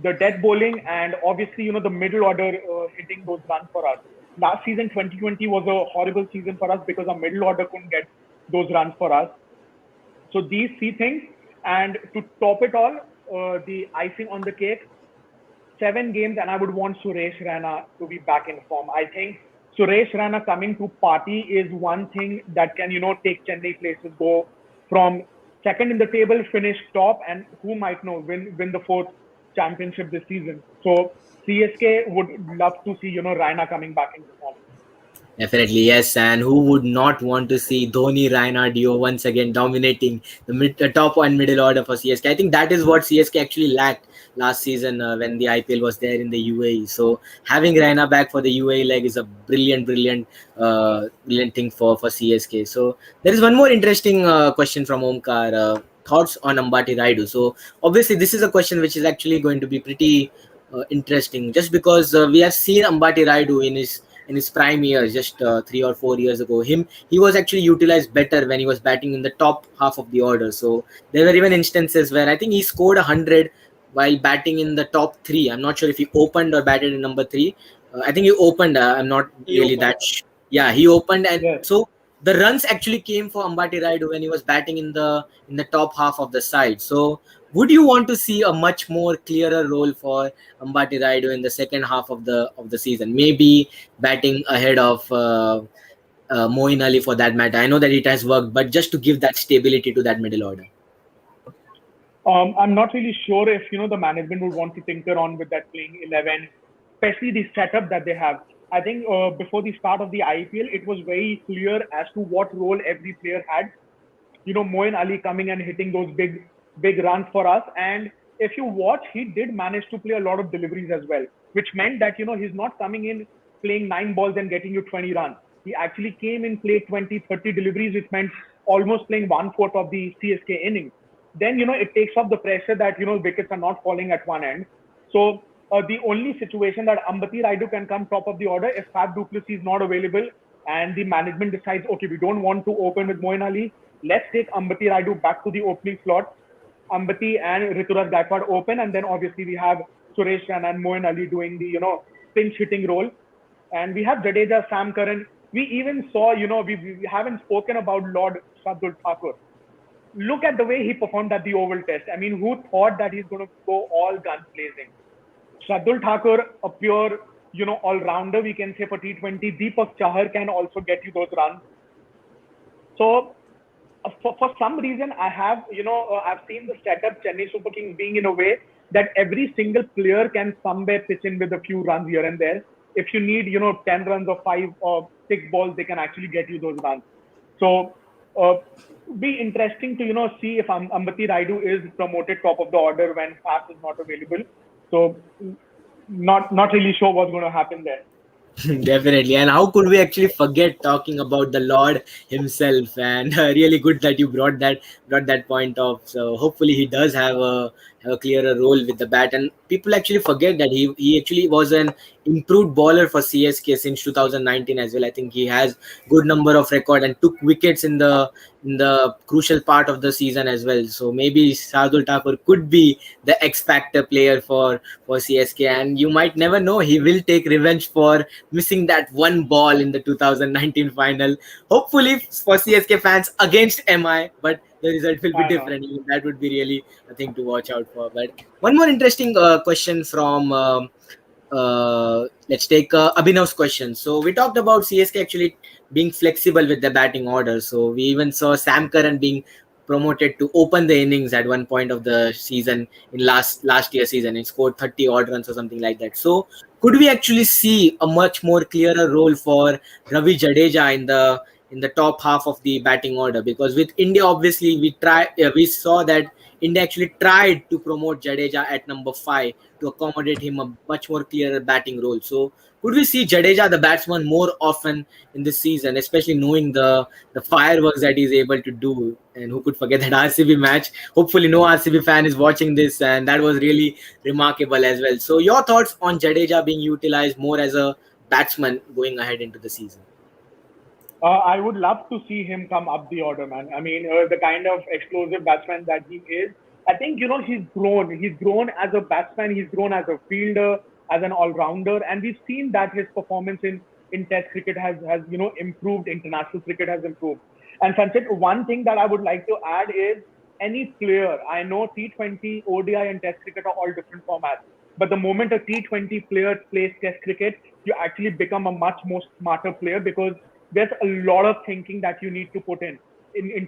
the death bowling, and obviously the middle order hitting those runs for us. Last season 2020 was a horrible season for us because our middle order couldn't get those runs for us. So these three things, and to top it all, the icing on the cake, 7 games, and I would want Suresh Raina to be back in form. I think Suresh Raina coming to party is one thing that can, take Chennai places, go from second in the table, finish top, and who might know, win the 4th championship this season. So CSK would love to see, Raina coming back into form.
Definitely, yes. And who would not want to see Dhoni Raina duo once again dominating the top one middle order for CSK? I think that is what CSK actually lacked last season when the IPL was there in the UAE. So having Raina back for the UAE leg is a brilliant thing for CSK. So there is one more interesting question from Omkar. Thoughts on Ambati Raidu? So obviously this is a question which is actually going to be pretty interesting, just because we have seen Ambati Raidu in his prime years, just 3 or 4 years ago. He was actually utilized better when he was batting in the top half of the order. So there were even instances where I think he scored 100 while batting in the top 3. I'm not sure if he opened or batted in number 3. I think he opened. I'm not really that. Yeah, he opened, and
Yes.
so the runs actually came for Ambati Raidu when he was batting in the top half of the side. So would you want to see a much more clearer role for Ambati Raidu in the second half of the season? Maybe batting ahead of Moeen Ali for that matter. I know that it has worked, but just to give that stability to that middle order.
I'm not really sure if the management would want to tinker on with that playing 11, especially the setup that they have. I think before the start of the IPL, it was very clear as to what role every player had. Moeen Ali coming and hitting those big runs for us, and if you watch, he did manage to play a lot of deliveries as well, which meant that he's not coming in playing 9 balls and getting you 20 runs. He actually came in, played 20-30 deliveries, which meant almost playing 1/4 of the CSK innings. Then it takes off the pressure that wickets are not falling at one end. So the only situation that Ambati Raidu can come top of the order if Fab du Plessis is not available and the management decides, okay, we don't want to open with Moeen Ali, let's take Ambati Raidu back to the opening slot. Ambati and Rituraj Gaikwad open, and then obviously we have Suresh Raina and Moeen Ali doing the pinch hitting role, and we have Jadeja, Sam Curran. We even saw we haven't spoken about Lord Shardul Thakur. Look at the way he performed at the Oval Test. I mean, who thought that he's going to go all guns blazing? Shardul Thakur, a pure all-rounder, we can say, for T20. Deepak Chahar can also get you those runs. So for some reason, I have, I've seen the setup Chennai Super Kings being in a way that every single player can somewhere pitch in with a few runs here and there. If you need, 10 runs or 5 or 6 balls, they can actually get you those runs. So be interesting to, see if Ambati Raidu is promoted top of the order when Faf is not available. So not really sure what's going to happen there.
Definitely. And how could we actually forget talking about the Lord himself? And really good that you brought that point up. So hopefully he does have a clearer role with the bat. And people actually forget that he actually was an improved bowler for CSK since 2019 as well. I think he has good number of record and took wickets in the crucial part of the season as well. So maybe Shardul Thakur could be the X Factor player for CSK, and you might never know, he will take revenge for missing that one ball in the 2019 final. Hopefully for CSK fans against MI, but the result will be different. That would be really a thing to watch out for. But one more interesting question from let's take Abhinav's question. So we talked about CSK actually being flexible with the batting order. So we even saw Sam Curran being promoted to open the innings at one point of the season in last year's season. He scored 30 odd runs or something like that. So could we actually see a much more clearer role for Ravi Jadeja in the top half of the batting order? Because with India, obviously, we saw that India actually tried to promote Jadeja at number 5 to accommodate him a much more clearer batting role. So could we see Jadeja, the batsman, more often in this season, especially knowing the fireworks that he's able to do? And who could forget that RCB match? Hopefully, no RCB fan is watching this, and that was really remarkable as well. So, your thoughts on Jadeja being utilized more as a batsman going ahead into the season?
I would love to see him come up the order, man. I mean, the kind of explosive batsman that he is. I think, he's grown. He's grown as a batsman. He's grown as a fielder, as an all-rounder. And we've seen that his performance in Test cricket has improved. International cricket has improved. And Sanchit, one thing that I would like to add is any player, I know T20, ODI, and Test cricket are all different formats. But the moment a T20 player plays Test cricket, you actually become a much more smarter player, because there's a lot of thinking that you need to put in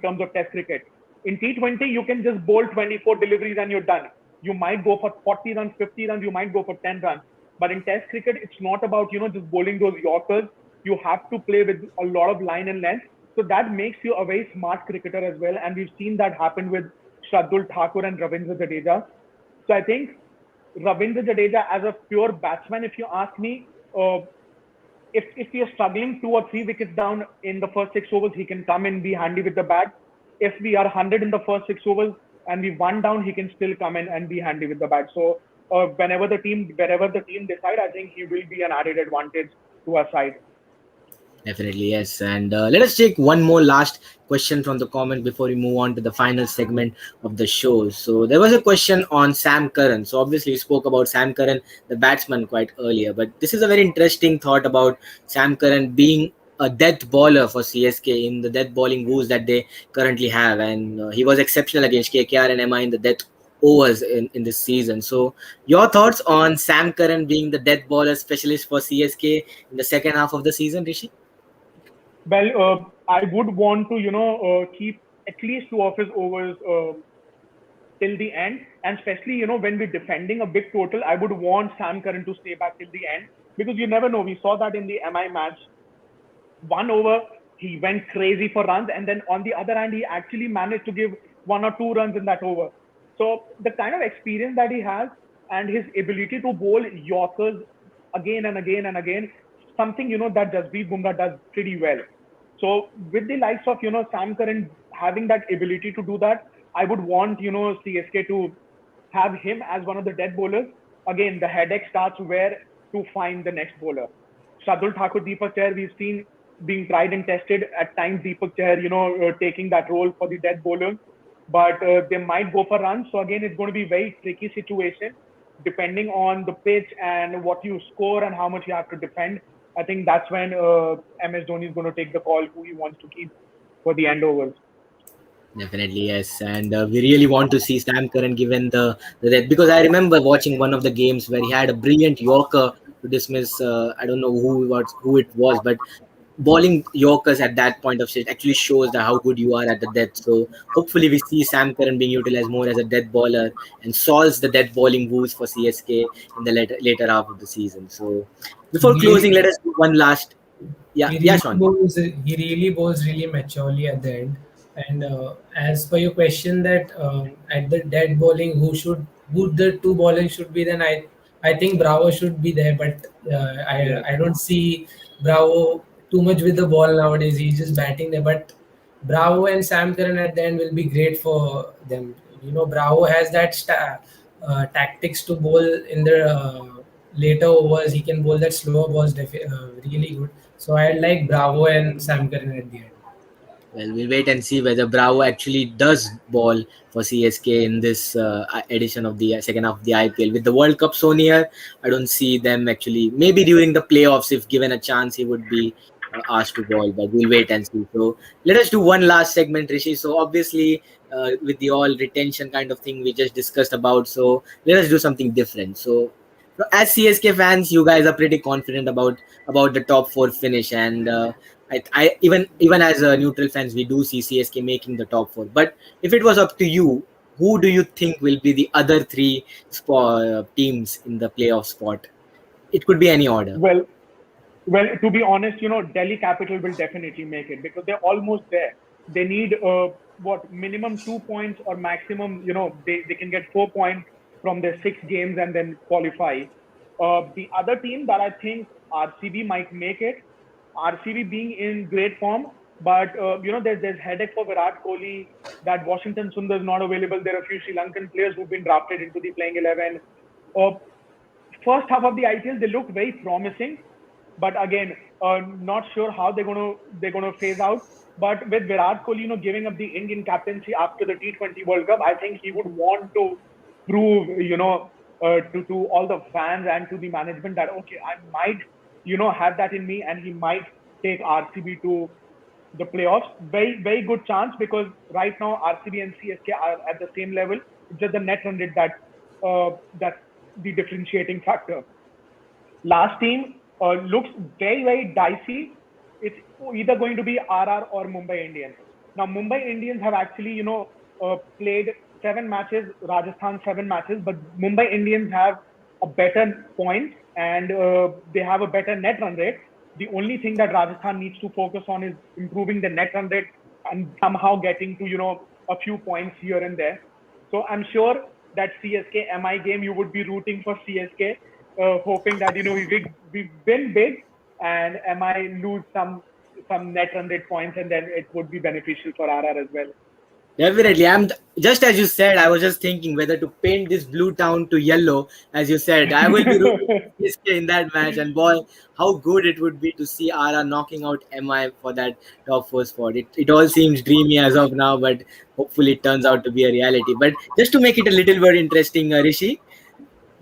terms of Test cricket. In T20, you can just bowl 24 deliveries and you're done. You might go for 40 runs, 50 runs, you might go for 10 runs. But in Test cricket, it's not about, just bowling those Yorkers. You have to play with a lot of line and length. So that makes you a very smart cricketer as well. And we've seen that happen with Shardul Thakur and Ravindra Zadeja. So I think Ravindra Zadeja, as a pure batsman, if you ask me, if we are struggling 2 or 3 wickets down in the first 6 overs, he can come and be handy with the bat. If we are 100 in the first 6 overs and we 1 down, he can still come in and be handy with the bat. So wherever the team decide, I think he will be an added advantage to our side.
Definitely, yes. And let us take one more last question from the comment before we move on to the final segment of the show. So there was a question on Sam Curran. So obviously we spoke about Sam Curran, the batsman, quite earlier. But this is a very interesting thought about Sam Curran being a death bowler for CSK in the death bowling woes that they currently have. And he was exceptional against KKR and MI in the death overs in this season. So your thoughts on Sam Curran being the death bowler specialist for CSK in the second half of the season, Rishi?
Well, I would want to, keep at least 2 of his overs till the end. And especially, when we're defending a big total, I would want Sam Curran to stay back till the end, because you never know. We saw that in the MI match. 1 over, he went crazy for runs. And then on the other hand, he actually managed to give 1 or 2 runs in that over. So the kind of experience that he has and his ability to bowl Yorkers again and again and again, something, that Jasprit Bumrah does pretty well. So with the likes of, Sam Curran having that ability to do that, I would want, CSK to have him as one of the dead bowlers. Again, the headache starts where to find the next bowler. Shardul Thakur, Deepak Chahar, we've seen being tried and tested. At times, Deepak Chahar, taking that role for the dead bowler. But they might go for runs. So again, it's going to be a very tricky situation, depending on the pitch and what you score and how much you have to defend. I think that's when MS Dhoni is going to take the call who he wants to keep for the end overs.
Definitely, yes. And we really want to see Sam Curran given the because I remember watching one of the games where he had a brilliant Yorker to dismiss. I don't know who it was, but bowling Yorkers at that point of stage actually shows that how good you are at the death. So hopefully we see Sam Curran being utilized more as a death bowler and solves the death bowling woes for CSK in the later half of the season. So before closing, let us do one last. Sean.
He really bowls really maturely at the end. And as per your question that at the dead bowling, who the 2 bowling should be, then I think Bravo should be there, but I don't see Bravo too much with the ball nowadays. He's just batting there, but Bravo and Sam Curran at the end will be great for them. Bravo has that tactics to bowl in the later overs. He can bowl that slower balls really good. So I like Bravo and Sam Curran at the end.
Well, we'll wait and see whether Bravo actually does ball for CSK in this edition of the second half of the IPL. With the World Cup so near, I don't see them actually. Maybe during the playoffs, if given a chance, he would be asked to ball, but we'll wait and see. So let us do one last segment, Rishi. So obviously, with the all retention kind of thing we just discussed about, so let us do something different. So as CSK fans, you guys are pretty confident about the top 4 finish, and I even as a neutral fans, we do see CSK making the top four. But if it was up to you, who do you think will be the other three teams in the playoff spot? It could be any order.
Well, well, to be honest, Delhi Capital will definitely make it because they're almost there. They need what minimum 2 points or maximum, they can get 4 points from their 6 games and then qualify. The other team that I think RCB might make it, RCB being in great form, but there's headache for Virat Kohli that Washington Sundar is not available. There are a few Sri Lankan players who've been drafted into the playing 11. First half of the IPL, they look very promising, but again, not sure how they're gonna phase out. But with Virat Kohli, giving up the Indian captaincy after the T20 World Cup, I think he would want to prove, to all the fans and to the management that okay, I might, have that in me, and he might take RCB to the playoffs. Very, very good chance because right now RCB and CSK are at the same level. It's just the net run rate that's the differentiating factor. Last team looks very, very dicey. It's either going to be RR or Mumbai Indians. Now, Mumbai Indians have actually, played 7 matches, Rajasthan 7 matches, but Mumbai Indians have a better point and they have a better net run rate. The only thing that Rajasthan needs to focus on is improving the net run rate and somehow getting to, a few points here and there. So I'm sure that CSK MI game, you would be rooting for CSK, hoping that, we win big and MI lose some net run rate points, and then it would be beneficial for RR as well.
Definitely. Just as you said, I was just thinking whether to paint this blue town to yellow. As you said, I will be rooting for CSK in that match. And boy, how good it would be to see RR knocking out MI for that top 4 spot. It all seems dreamy as of now, but hopefully it turns out to be a reality. But just to make it a little bit interesting, Rishi,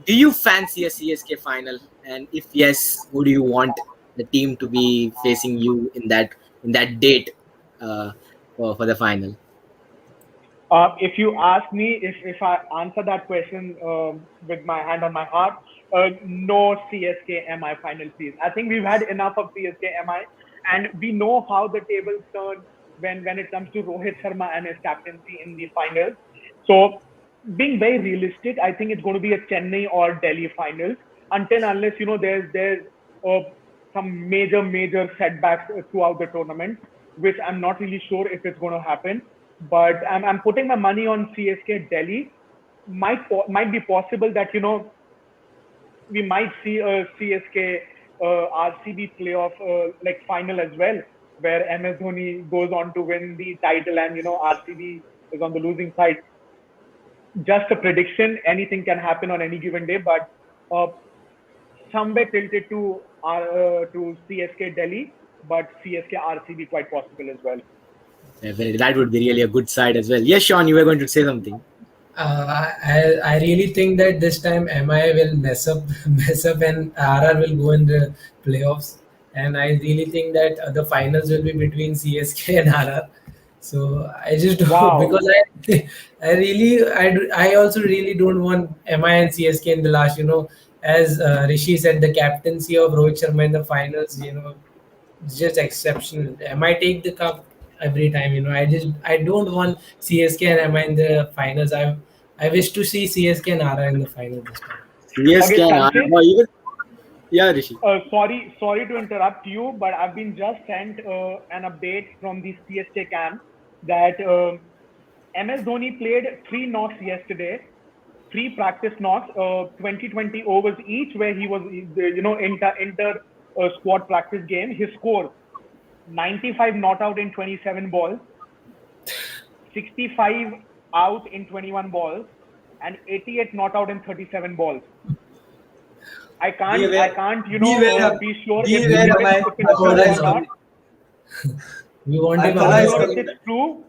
do you fancy a CSK final? And if yes, who do you want the team to be facing you in that date for the final?
If you ask me, if I answer that question with my hand on my heart, no CSK MI final, please. I think we've had enough of CSK MI, and we know how the tables turn when it comes to Rohit Sharma and his captaincy in the finals. So, being very realistic, I think it's going to be a Chennai or Delhi finals. Until unless there's some major setbacks throughout the tournament, which I'm not really sure if it's going to happen. But I'm putting my money on CSK Delhi. Might be possible that we might see a CSK RCB playoff like final as well, where MS Dhoni goes on to win the title and RCB is on the losing side. Just a prediction. Anything can happen on any given day, but somewhere tilted to CSK Delhi, but CSK RCB quite possible as well.
Definitely. That would be really a good side as well. Yes, Sean, you were going to say something.
I really think that this time MI will mess up and RR will go in the playoffs. And I really think that the finals will be between CSK and RR. So I just don't, because I also really don't want MI and CSK in the last. As Rishi said, the captaincy of Rohit Sharma in the finals, it's just exceptional. MI take the cup every time. I don't want CSK and MI in the finals. I wish to see CSK and RR in the finals this time.
CSK and RR. Yeah, Rishi.
Sorry to interrupt you, but I've been just sent an update from the CSK camp that MS Dhoni played 3 knocks yesterday, 3 practice knocks, 20 overs each, where he was inter squad practice game. His score: 95 not out in 27 balls, 65 out in 21 balls, and 88 not out in 37 balls. I can't, be sure if it's true or not.
We want him
I'm sure if it's true,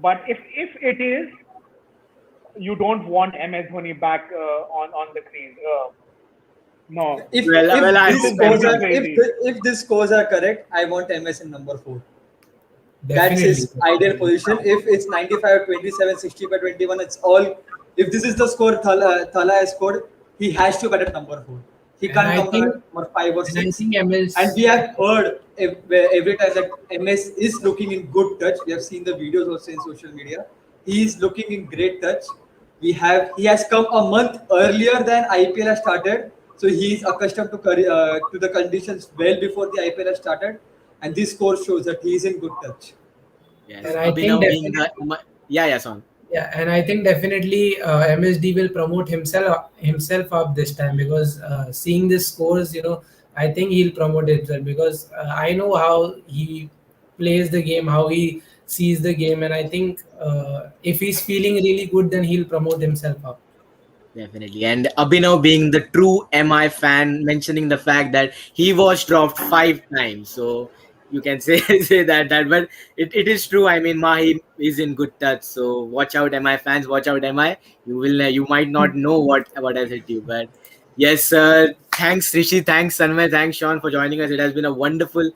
but if it is, you don't want MS Dhoni back on the crease. No.
If these scores are correct, I want MS in number 4. That's his ideal position. If it's 95, 27, 65, 21, it's all. If this is the score Thala has scored, he has to get at number 4. He
And
can't
I
come down
think,
at number 5 or 6. And
MS.
we have heard every time that MS is looking in good touch. We have seen the videos also in social media. He is looking in great touch. He has come a month earlier than IPL has started, so he is accustomed to the conditions well before the IPL has started, and this score shows that he is in good touch.
And
Yes,
I think
Abhinav being
definitely,
the yeah, son.
yeah, and I think definitely MSD will promote himself up this time, because seeing the scores, I think he'll promote himself, because I know how he plays the game, how he sees the game, and I think if he's feeling really good, then he'll promote himself up.
Definitely. And Abhinav being the true MI fan, mentioning the fact that he was dropped 5 times. So you can say say that, but it is true. I mean, Mahi is in good touch. So watch out, MI fans. Watch out, MI. You might not know what has hit you, but yes, sir. Thanks, Rishi. Thanks, Sanmay. Thanks, Sean, for joining us. It has been a wonderful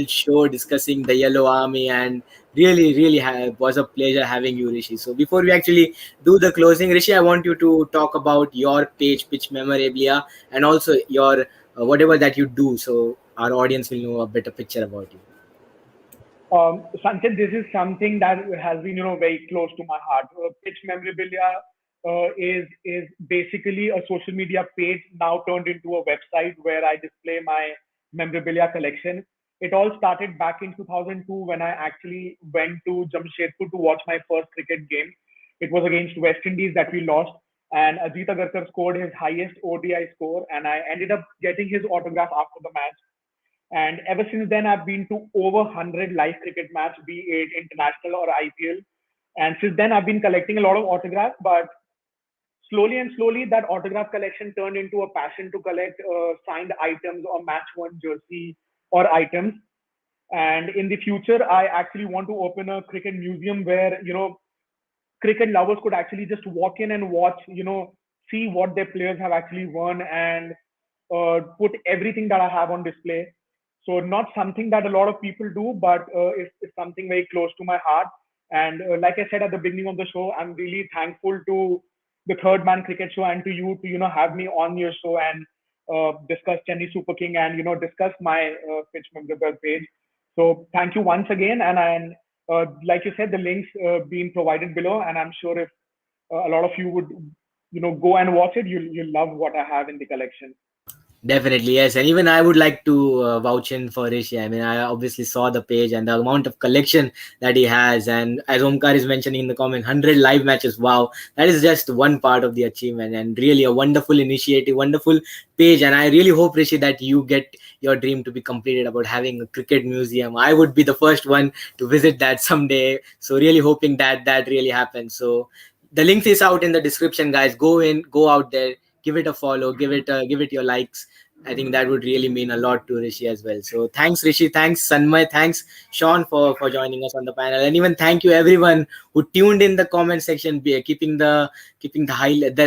show discussing the Yellove Army, and was a pleasure having you, Rishi. So before we actually do the closing, Rishi, I want you to talk about your page, Pitch Memorabilia, and also your whatever that you do, so our audience will know a better picture about you.
Sanchit, this is something that has been, very close to my heart. Pitch Memorabilia is basically a social media page now turned into a website where I display my memorabilia collection. It all started back in 2002 when I actually went to Jamshedpur to watch my first cricket game. It was against West Indies that we lost, and Ajit Agarkar scored his highest ODI score, and I ended up getting his autograph after the match. And ever since then, I've been to over 100 live cricket matches, be it international or IPL. And since then, I've been collecting a lot of autographs. But slowly and slowly, that autograph collection turned into a passion to collect signed items or match worn jersey or items. And in the future, I actually want to open a cricket museum where, cricket lovers could actually just walk in and watch, see what their players have actually won, and put everything that I have on display. So not something that a lot of people do, but it's something very close to my heart. And like I said at the beginning of the show, I'm really thankful to the Third Man Cricket Show and to you to have me on your show and discuss Chennai Super King and discuss my pitch memorable page. So thank you once again, and like you said, the links being provided below, and I'm sure if a lot of you would go and watch it, you'll love what I have in the collection.
Definitely, yes. And even I would like to vouch in for Rishi. I mean, I obviously saw the page and the amount of collection that he has. And as Omkar is mentioning in the comment, 100 live matches. Wow. That is just one part of the achievement, and really a wonderful initiative, wonderful page. And I really hope, Rishi, that you get your dream to be completed about having a cricket museum. I would be the first one to visit that someday. So really hoping that that really happens. So the link is out in the description, guys. Go in, go out there, give it a follow, give it your likes. I think that would really mean a lot to Rishi as well. So thanks, Rishi. Thanks, Sanmay. Thanks, Sean, for joining us on the panel. And even thank you everyone who tuned in the comment section, keeping the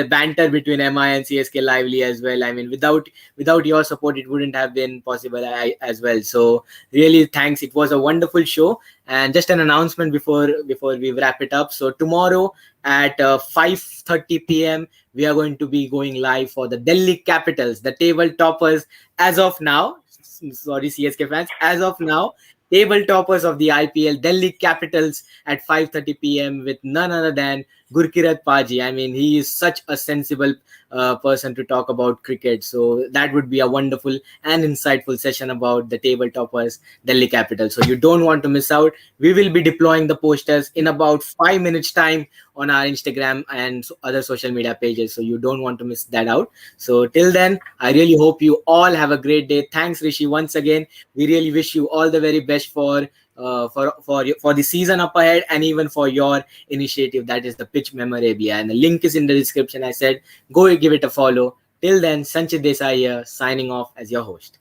banter between MI and CSK lively as well. I mean, without your support, it wouldn't have been possible as well. So really, thanks. It was a wonderful show. And just an announcement before we wrap it up. So tomorrow at 5:30 p.m. we are going to be going live for the Delhi Capitals, the table toppers as of now. Sorry, CSK fans, as of now, table toppers of the IPL, Delhi Capitals at 5:30 p.m. with none other than Gurkirat Paji. I mean, he is such a sensible person to talk about cricket. So that would be a wonderful and insightful session about the table toppers, Delhi Capitals. So you don't want to miss out. We will be deploying the posters in about 5 minutes time on our Instagram and other social media pages. So you don't want to miss that out. So till then, I really hope you all have a great day. Thanks, Rishi, once again. We really wish you all the very best for the season up ahead, and even for your initiative, that is the Pitch Memorabilia. And the link is in the description. I said, go give it a follow. Till then, Sanchit Desai here, signing off as your host.